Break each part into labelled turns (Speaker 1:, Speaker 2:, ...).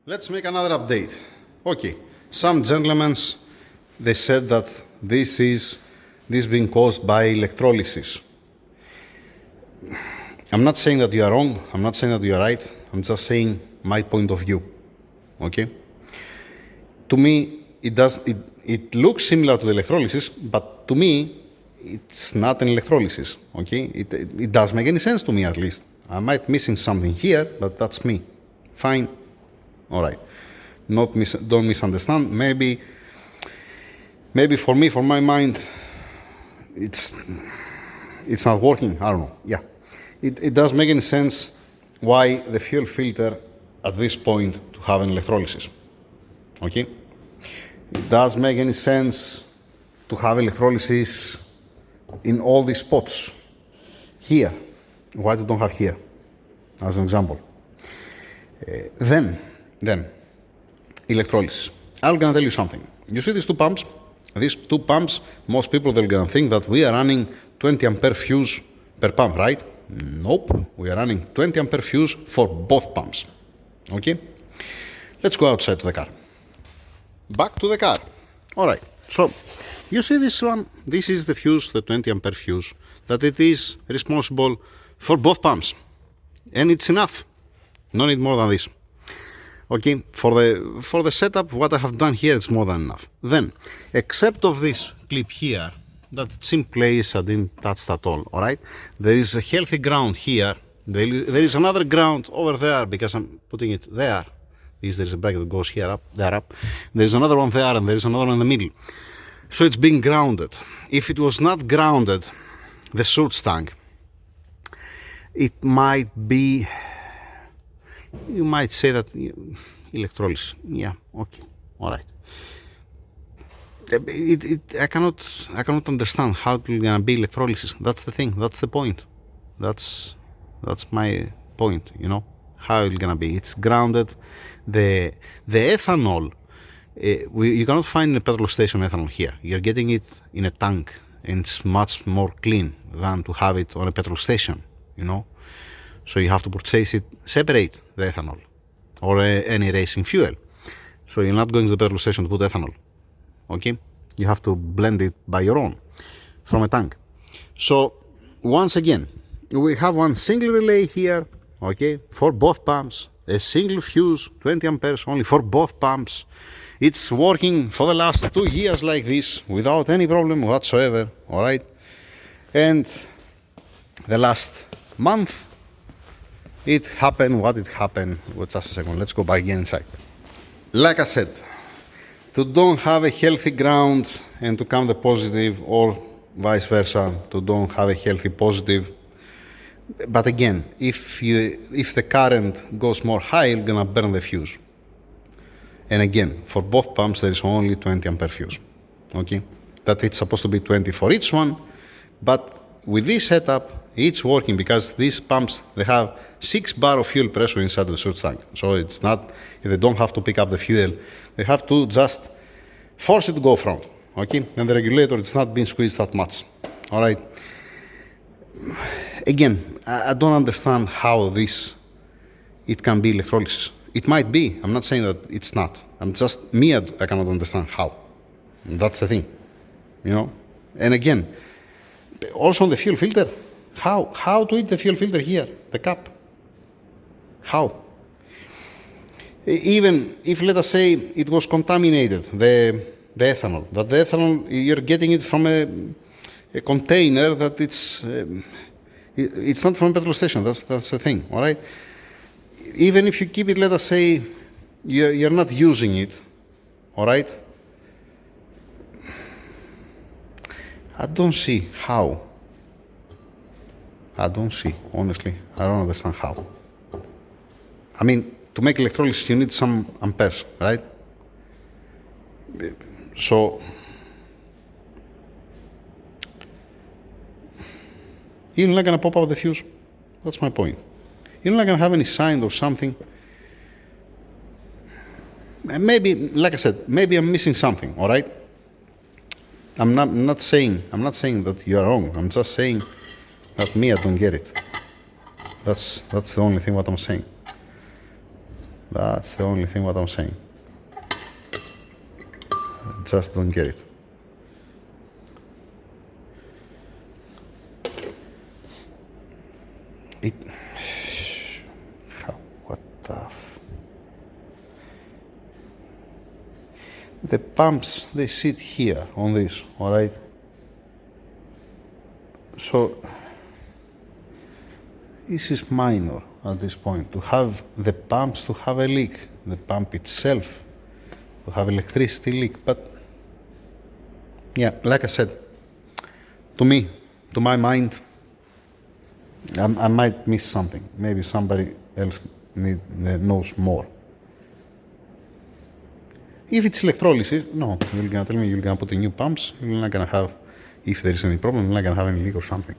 Speaker 1: Let's make another update. Okay, some gentlemen, they said that this is being caused by electrolysis. I'm not saying that you are wrong, I'm not saying that you are right, I'm just saying my point of view. Okay? To me, it looks similar to the electrolysis, but to me, it's not an electrolysis. Okay? It does make any sense to me, at least. I might be missing something here, but that's me. Fine. All right. Don't misunderstand. Maybe for me, for my mind, it's not working. I don't know. Yeah. It does make any sense why the fuel filter at this point to have an electrolysis. Okay? It does make any sense to have electrolysis in all these spots. Here. Why we don't have here? As an example. Then, electrolysis. I'm gonna tell you something. You see these two pumps? These two pumps, most people, they're gonna think that we are running 20 ampere fuse per pump, right? Nope. We are running 20 ampere fuse for both pumps. Okay? Let's go outside to the car. Back to the car. All right. So, you see this one? This is the fuse, the 20 ampere fuse, that it is responsible for both pumps. And it's enough. No need more than this. Okay, for the setup, what I have done here is more than enough. Then, except of this clip here, that it's in place, I didn't touch at all, alright? There is a healthy ground here. There is another ground over there, because I'm putting it there. There's a bracket that goes here up, there up. There's another one there, and there's another one in the middle. So it's being grounded. If it was not grounded, the surge tank, it might be, you might say that electrolysis. Yeah, okay, all right. I cannot understand how it's gonna be electrolysis. That's the thing. That's the point. That's my point. You know how it's gonna be. It's grounded. The ethanol. You cannot find in a petrol station ethanol here. You're getting it in a tank, and it's much more clean than to have it on a petrol station. You know. So you have to purchase it, separate the ethanol or any racing fuel. So you're not going to the petrol station to put ethanol. Okay? You have to blend it by your own from a tank. So once again, we have one single relay here, okay, for both pumps, a single fuse, 20 amperes only for both pumps. It's working for the last 2 years like this without any problem whatsoever, all right? And the last month, it happened what it happened. Wait just a second, let's go back again inside. Like I said, to don't have a healthy ground and to come the positive, or vice versa, to don't have a healthy positive. But again, if the current goes more high, it's gonna burn the fuse. And again, for both pumps, there is only 20 ampere fuse. Okay, that it's supposed to be 20 for each one, but with this setup, it's working because these pumps, they have 6 bar of fuel pressure inside the surge tank. So it's not, they don't have to pick up the fuel. They have to just force it to go front. Okay? And the regulator, it's not being squeezed that much. All right? Again, I don't understand how it can be electrolysis. It might be. I'm not saying that it's not. I'm just, I cannot understand how. And that's the thing. You know? And again, also on the fuel filter, how to eat the fuel filter here, the cap? How? Even if, let us say, it was contaminated, the ethanol, that the ethanol, you're getting it from a container that it's not from a petrol station, that's the thing, all right? Even if you keep it, let us say, you're not using it, all right? I don't see how. I don't see, honestly. I don't understand how. I mean, to make electrolysis, you need some amperes, right? So, you're not going to pop out the fuse. That's my point. You're not going to have any sign or something. Maybe, like I said, maybe I'm missing something, all right? I'm not saying that you are wrong. I'm just saying that I don't get it. That's the only thing what I'm saying. That's the only thing what I'm saying. Just don't get it. What the the pumps, they sit here on this, all right? So this is minor at this point, to have the pumps to have a leak, the pump itself to have electricity leak. But yeah, like I said, to me, to my mind, I might miss something. Maybe somebody else knows more. If it's electrolysis, no, you're gonna tell me you're gonna put in new pumps, you're not gonna have, if there is any problem, you're not gonna have any leak or something.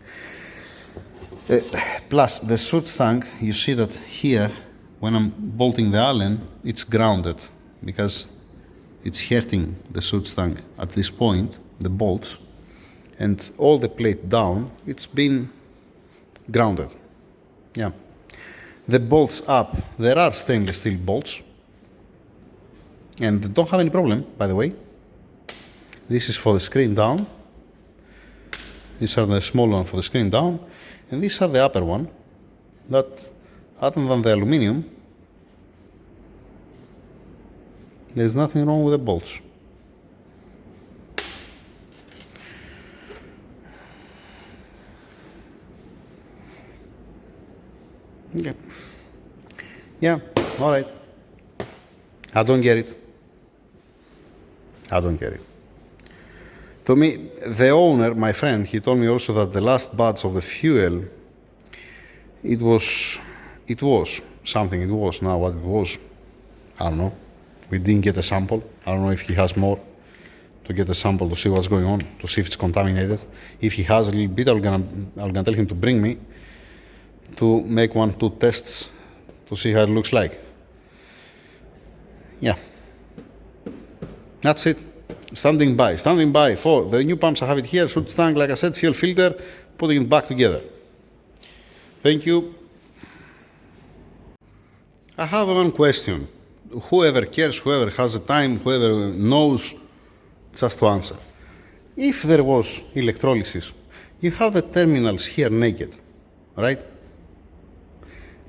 Speaker 1: Plus, the surge tank, you see that here, when I'm bolting the Allen, it's grounded because it's hurting the surge tank at this point, the bolts, and all the plate down, it's been grounded. Yeah. The bolts up, there are stainless steel bolts, and don't have any problem, by the way. This is for the screen down. These are the small one for the screen down, and these are the upper one that, other than the aluminium, there's nothing wrong with the bolts. Yeah. Yeah, all right. I don't get it. I don't get it. To me, the owner, my friend, he told me also that the last batch of the fuel, it was something, it was. Now what it was, I don't know. We didn't get a sample. I don't know if he has more to get a sample to see what's going on, to see if it's contaminated. If he has a little bit, I'm gonna tell him to bring me to make 1-2 tests to see how it looks like. Yeah. That's it. Standing by for the new pumps. I have it here, surge tank, like I said, fuel filter, putting it back together. Thank you. I have one question. Whoever cares, whoever has the time, whoever knows, just to answer. If there was electrolysis, you have the terminals here naked, right?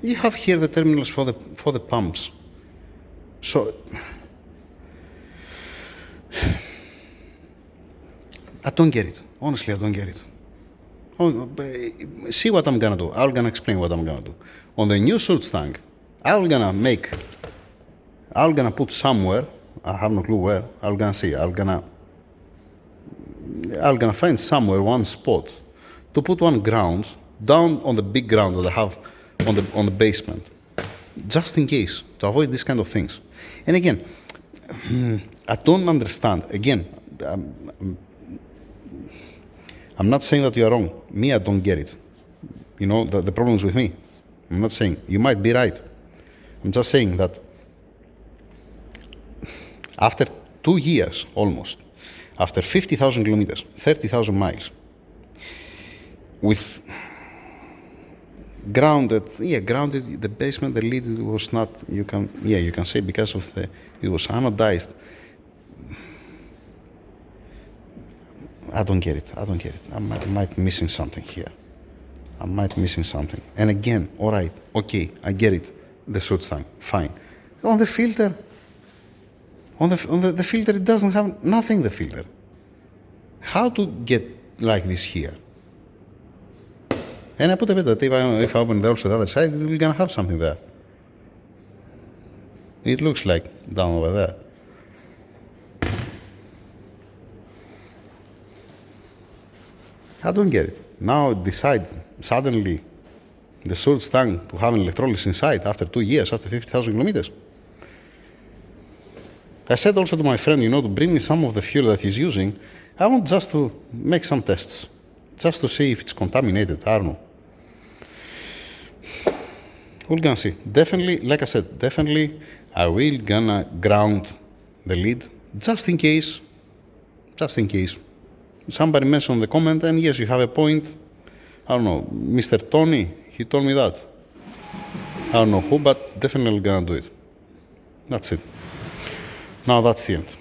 Speaker 1: You have here the terminals for the pumps. So I don't get it. Honestly, I don't get it. See what I'm gonna do. I'm gonna explain what I'm gonna do. On the new surge tank, I'm gonna put somewhere, I have no clue where, I'm gonna find somewhere one spot to put one ground down on the big ground that I have on the basement, just in case, to avoid these kind of things. And again, I don't understand. Again, I'm not saying that you are wrong. Me, I don't get it. You know, the problem is with me. I'm not saying you might be right. I'm just saying that after 2 years, almost, after 50,000 kilometers, 30,000 miles, with grounded, the basement, the lid was not, you can say because of it was anodized. I don't get it. I might be missing something here. And again, all right, okay, I get it. The surge tank, fine. On the filter, the filter, it doesn't have nothing, the filter. How to get like this here? And I put a bit that if I open also the other side, we're gonna have something there. It looks like down over there. I don't get it. Now decide suddenly the surge tank to have an electrolysis inside after 2 years, after 50,000 kilometers. I said also to my friend, to bring me some of the fuel that he's using. I want just to make some tests, just to see if it's contaminated. I don't know. We're gonna see. Definitely, like I said, I will gonna ground the lid just in case. Somebody mentioned in the comment, and yes, you have a point. I don't know, Mr. Tony, he told me that. I don't know who, but definitely gonna do it. That's it. Now that's the end.